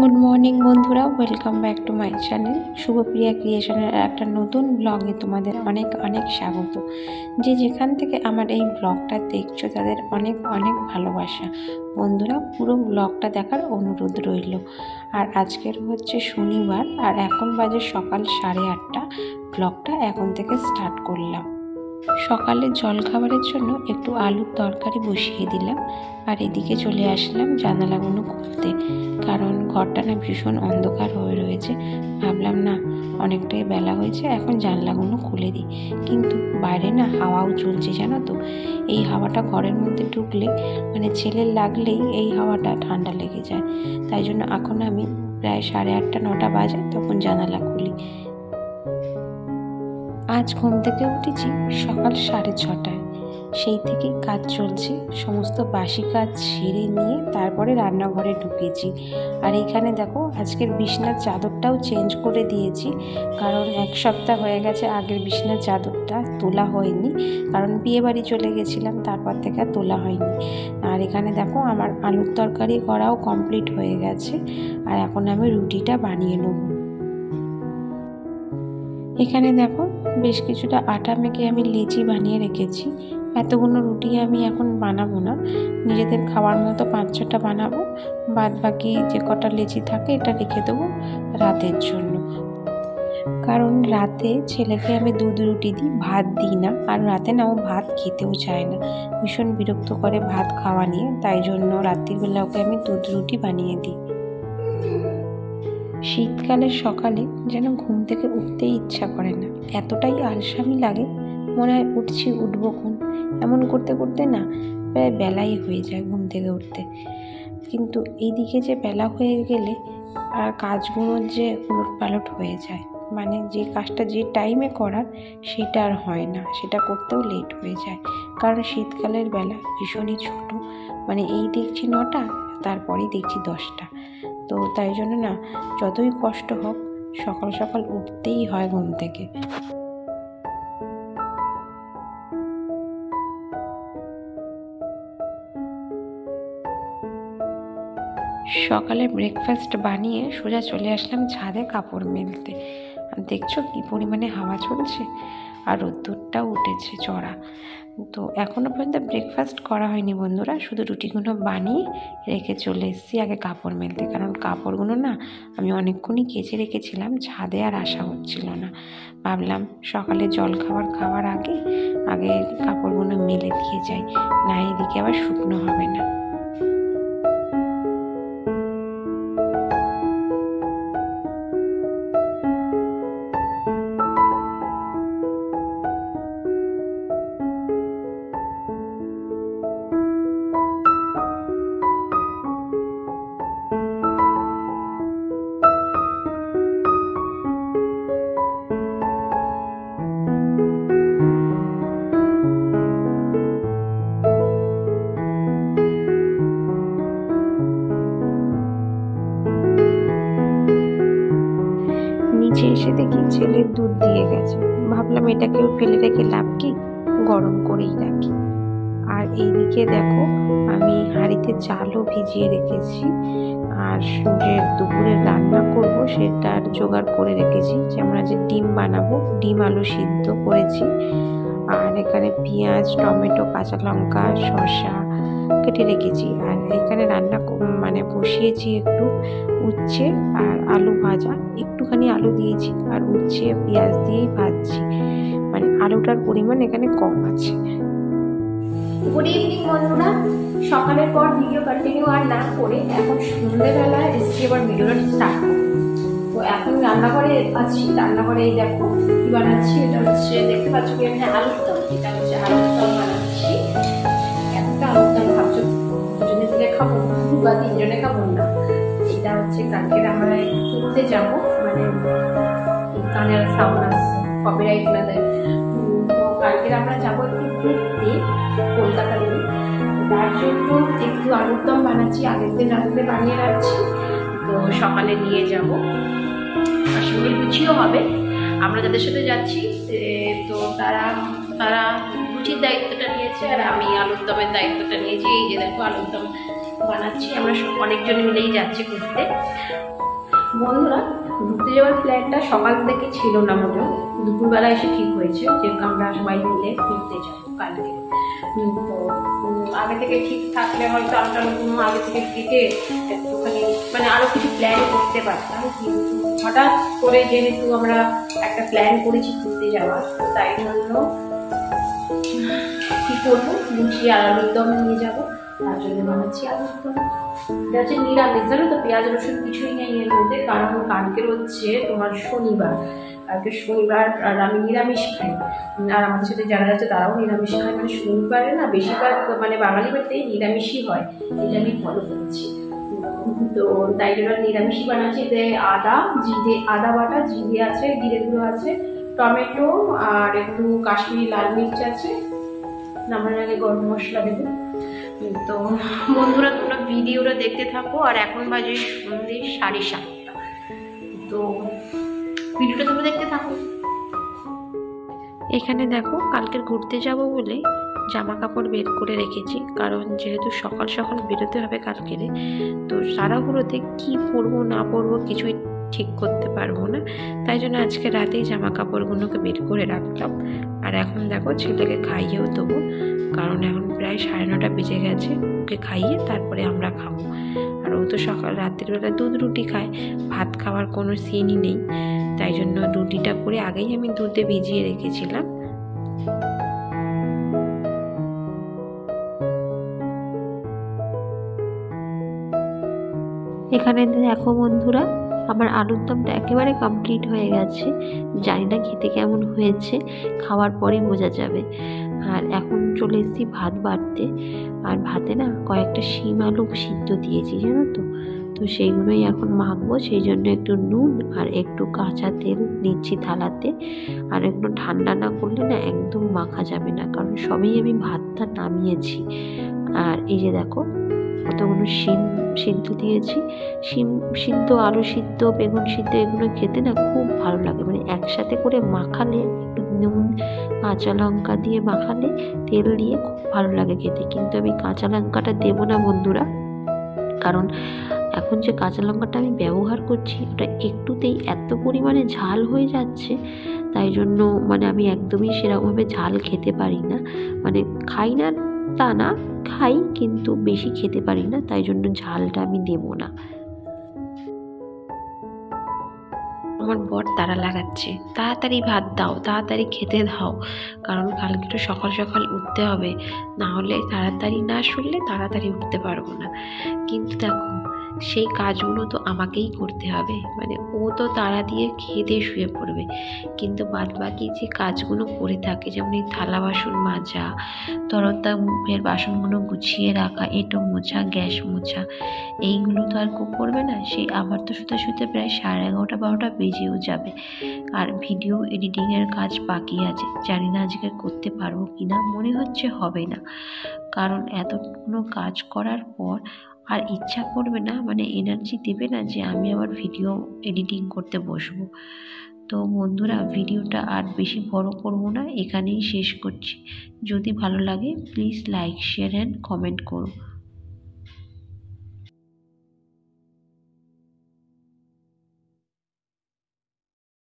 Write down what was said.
Good morning বন্ধুরা, welcome back to my channel Shubhapriya ক্রিয়েশনের একটা নতুন ব্লগে তোমাদের অনেক অনেক স্বাগত। যে যেখান থেকে আমার এই ব্লগটা দেখছো তাদের অনেক অনেক ভালোবাসা। বন্ধুরা, পুরো ব্লগটা দেখার অনুরোধ রইল। আর আজকের হচ্ছে শনিবার, আর এখন বাজে সকাল 8:30। ব্লগটা এখন থেকে স্টার্ট করলাম। সকালে জলখাবারের জন্য একটু আলুর তরকারি বসিয়ে দিলাম, আর এদিকে চলে আসলাম জানালাগুলো খুলতে, কারণ ঘরটা না ভীষণ অন্ধকার হয়ে রয়েছে। ভাবলাম না, অনেকটাই বেলা হয়েছে, এখন জানলাগুলো খুলে দিই। কিন্তু বাইরে না হাওয়াও চলছে, জানো তো। এই হাওয়াটা ঘরের মধ্যে ঢুকলে মানে ছেলের লাগলেই এই হাওয়াটা ঠান্ডা লেগে যায়। তাই জন্য এখন আমি প্রায় 8:30-9টা বাজে তখন জানালা খুলি। আজ ঘুম থেকে উঠেছি সকাল 6:30টায়। সেই থেকেই কাজ চলছে, সমস্ত বাসি কাজ সেরে নিয়ে তারপরে রান্নাঘরে ঢুকেছি। আর এইখানে দেখো, আজকের বিছনার চাদরটাও চেঞ্জ করে দিয়েছি, কারণ 1 সপ্তাহ হয়ে গেছে আগের বিছনার চাদরটা তোলা হয়নি, কারণ বিয়েবাড়ি চলে গেছিলাম, তারপর থেকে আর তোলা হয়নি। আর এখানে দেখো, আমার আলুর তরকারি করাও কমপ্লিট হয়ে গেছে, আর এখন আমি রুটিটা বানিয়ে নেব। এখানে দেখো, বেশ কিছুটা আটা মেখে আমি লেচি বানিয়ে রেখেছি। এতগুলো রুটি আমি এখন বানাবো না, নিজেদের খাওয়ার মতো 5-6টা বানাবো। বাদ বাকি যে কটা লেচি থাকে এটা রেখে দেবো রাতের জন্য, কারণ রাতে ছেলেকে আমি দুধ রুটি দিই, ভাত দিই না। আর রাতে না ও ভাত খেতেও চায় না, ভীষণ বিরক্ত করে ভাত খাওয়া নিয়ে। তাই জন্য রাত্রিবেলা ওকে আমি দুধ রুটি বানিয়ে দিই। শীতকালের সকালে যেন ঘুম থেকে উঠতেই ইচ্ছা করে না, এতটাই আলসামি লাগে, মনে হয় উঠবো কোন। এমন করতে করতে না প্রায় বেলাই হয়ে যায় ঘুম থেকে উঠতে। কিন্তু এইদিকে যে বেলা হয়ে গেলে আর কাজগুলোর যে উলটপালট হয়ে যায়, মানে যে কাজটা যে টাইমে করার সেটা আর হয় না, সেটা করতেও লেট হয়ে যায়। কারণ শীতকালের বেলা ভীষণই ছোট, মানে এই দেখছি 9টা, তারপরেই দেখছি 10টা। তো তাই জন্য না, যতই কষ্ট হোক সকাল সকাল উঠতেই হয় ঘুম থেকে। সকালে ব্রেকফাস্ট বানিয়ে সোজা চলে আসলাম ছাদে কাপড় মেলতে। আর দেখছো কি পরিমাণে হাওয়া চলছে, আর রোদ্দুরটাও উঠেছে চড়া। তো এখনও পর্যন্ত ব্রেকফাস্ট করা হয়নি বন্ধুরা, শুধু রুটিগুলো বানিয়ে রেখে চলে এসেছি আগে কাপড় মেলতে। কারণ কাপড়গুলো না আমি অনেকক্ষণই কেচে রেখেছিলাম, ছাদে আর আসা হচ্ছিল না। ভাবলাম সকালে খাওয়ার আগে কাপড়গুলো মেলে দিয়ে যাই, না এদিকে আবার শুকনো হবে না। নিচে এসে দেখি ছেলের দুধ দিয়ে গেছে। ভাবলাম এটাকেও ফেলে রেখে লাভ কি, গরম করেই রাখি। আর এইদিকে দেখো, আমি হাঁড়িতে চালও ভিজিয়ে রেখেছি, আর দুপুরের রান্না করব সেটার জোগাড় করে রেখেছি। যেমন আজ ডিম বানাবো, ডিম আলু সিদ্ধ করেছি। আর এখানে পেঁয়াজ, টমেটো, কাঁচা লঙ্কা, শসা কেটে রেখেছি। আর এখানে রান্না বসিয়েছি একটু উচ্ছে আর আলু ভাজা, একটুখানি আলু দিয়েছি, আর উচ্ছে পেঁয়াজ দিয়েই ভাজছি, মানে আলুটার পরিমাণ এখানে কম আছে। গুড ইভিনিং বন্ধুরা, সকালের পর ভিডিও কন্টিনিউ আর না করে এখন সন্ধ্যেবেলা এসছি আবার ভিডিওটা স্টার্ট করব। তো এখন রান্নাঘরে আছি, রান্নাঘরে এই দেখো কি বানাচ্ছি। এটা হচ্ছে, দেখতে পাচ্ছ কি, এখানে আলুর দম। এটা হচ্ছে আলুর দম বানাচ্ছি। একটা আলুর দম ভাবছো দুজনে মিলে খাবো বা 3জনে খাবো না। এটা হচ্ছে কালকে আমরা ঘুরতে যাবো, মানে কানের সাউন্ড আসছে, কপিরাইট না দেয়। তো কালকে আমরা যাবো একটু ঘুরতে কলকাতাতে। তার জন্য একটু আলুর দম বানাচ্ছি, আগের দিন রাত্রে বানিয়ে রাখছি, তো সকালে নিয়ে যাব। আর সঙ্গে লুচিও হবে। আমরা যাদের সাথে যাচ্ছি তো তারা লুচির দায়িত্বটা নিয়েছে, আর আমি আলুর দমের দায়িত্বটা নিয়েছি। এই যে দেখো আলুর দম বানাচ্ছি, আমরা অনেকজন মিলেই যাচ্ছি ঘুরতে। বন্ধুরা, ঘুরতে যাওয়ার প্ল্যানটা সকাল থেকে ছিল না, মোটেও দুপুরবেলা এসে ঠিক হয়েছে যে আমরা সবাই মিলে ঘুরতে যাবো কালকে। তো আগে থেকে ঠিক থাকলে হয়তো আমরা আগে থেকে থেকে একটুখানি মানে আরও কিছু প্ল্যান করতে পারতাম, কিন্তু হঠাৎ করে যেহেতু আমরা একটা প্ল্যান করেছি ঘুরতে যাওয়ার, তো তাই জন্য কী করবো, লুচি আর আলুর দম নিয়ে যাবো, তার জন্য বানাচ্ছি আলুর দম। এটা হচ্ছে নিরামিষ, জানো তো, পেঁয়াজ রসুন কিছুই নেই এর মধ্যে, কারণ কালকের হচ্ছে তোমার শনিবার, কালকে শনিবার আর আমি নিরামিষ খাই, আর আমাদের সাথে যারা যাচ্ছে তারাও নিরামিষ খায়। মানে শনিবারে না বেশিরভাগ মানে বাঙালি বাড়িতেই নিরামিষই হয়, এটা আমি ফলো করছি। তো তাই জন্য নিরামিষই বানাচ্ছি। যে আদা বাটা, জিরে আছে, জিরে গুঁড়ো আছে, টমেটো আর একটু কাশ্মীরি লাল মির্চ আছে, নামানোর আগে গরম মশলা দেবো। তো বন্ধুরা, তোমরা ভিডিওটা দেখতে থাকো। আর এখন বাজে সন্ধ্যে 7:30, তো ভিডিওটা তোমরা দেখতে থাকো। এখানে দেখো, কালকের ঘুরতে যাব বলে জামা কাপড় বের করে রেখেছি, কারণ যেহেতু সকাল সকাল বেরোতে হবে কালকেরে, তো তাড়াহুড়োতে কি পরবো না পরবো কিছুই ঠিক করতে পারবো না, তাই জন্য আজকে রাতেই জামা কাপড়গুলোকে বের করে রাখলাম। আর এখন দেখো ছেলেকে খাইয়েও দেবো, কারণ এখন প্রায় 9:30 বেজে গেছে, ওকে খাইয়ে তারপরে আমরা খাবো। আর ও তো সকাল রাতের বেলা দুধ রুটি খায়, ভাত খাওয়ার কোনো সিনই নেই, তাই জন্য রুটিটা করে আগেই আমি দুধে ভিজিয়ে রেখেছিলাম। এখানে দেখো বন্ধুরা, আমার আলুর দমটা একেবারে কমপ্লিট হয়ে গেছে। জানি না খেতে কেমন হয়েছে, খাওয়ার পরেই বোঝা যাবে। আর এখন চলে এসেছি ভাত বাড়তে, আর ভাতে না কয়েকটা শিম আলু সিদ্ধ দিয়েছি, জানো তো। তো সেইগুলোই এখন মাখবো, সেই জন্য একটু নুন আর একটু কাঁচা তেল নিচ্ছি থালাতে। আর একটু ঠান্ডা না করলে না একদম মাখা যাবে না, কারণ সবই আমি ভাতটা নামিয়েছি। আর এই যে দেখো, কতগুলো শিম সিদ্ধ দিয়েছি। শিম সিদ্ধ, আলু সিদ্ধ, বেগুন সিদ্ধ এগুলো খেতে না খুব ভালো লাগে, মানে একসাথে করে মাখালে, একটু নুন কাঁচা লঙ্কা দিয়ে মাখালে, তেল দিয়ে খুব ভালো লাগে খেতে। কিন্তু আমি কাঁচা লঙ্কাটা দেবো না বন্ধুরা, কারণ এখন যে কাঁচা লঙ্কাটা আমি ব্যবহার করছি ওটা একটুতেই এত পরিমাণে ঝাল হয়ে যাচ্ছে, তাই জন্য মানে আমি একদমই সেরকমভাবে ঝাল খেতে পারি না। মানে খাই না তা না, খাই কিন্তু বেশি খেতে পারি না, তাই জন্য ঝালটা আমি দেব না। আমার বর তাড়া লাগাচ্ছে, তাড়াতাড়ি ভাত দাও, তাড়াতাড়ি খেতে দাও, কারণ কালকে তো সকাল সকাল উঠতে হবে, না হলে তাড়াতাড়ি না শুনলে তাড়াতাড়ি উঠতে পারবো না। কিন্তু দেখো, সেই কাজগুলো তো আমাকেই করতে হবে, মানে ও তো তাড়া দিয়ে খেয়ে দিয়ে শুয়ে পড়বে, কিন্তু বাদ বাকি যে কাজগুলো করে থাকে, যেমন এই থালা বাসন মাজা, তরতা মুখের বাসনগুলো গুছিয়ে রাখা, এঁটো মোছা, গ্যাস মোছা, এইগুলো তো আর করবে না। সেই আবার তো শুতে শুতে প্রায় 11:30-12টা বেজেও যাবে। আর ভিডিও এডিটিংয়ের কাজ বাকি আছে, জানি না আজকে করতে পারবো কি না, মনে হচ্ছে হবে না, কারণ এতগুলো কাজ করার পর আর ইচ্ছা করবে না, মানে এনার্জি দেবে না যে আমি আবার ভিডিও এডিটিং করতে বসবো। তো বন্ধুরা, ভিডিওটা আর বেশি বড় করব না, এখানেই শেষ করছি। যদি ভালো লাগে please like, share and comment করো।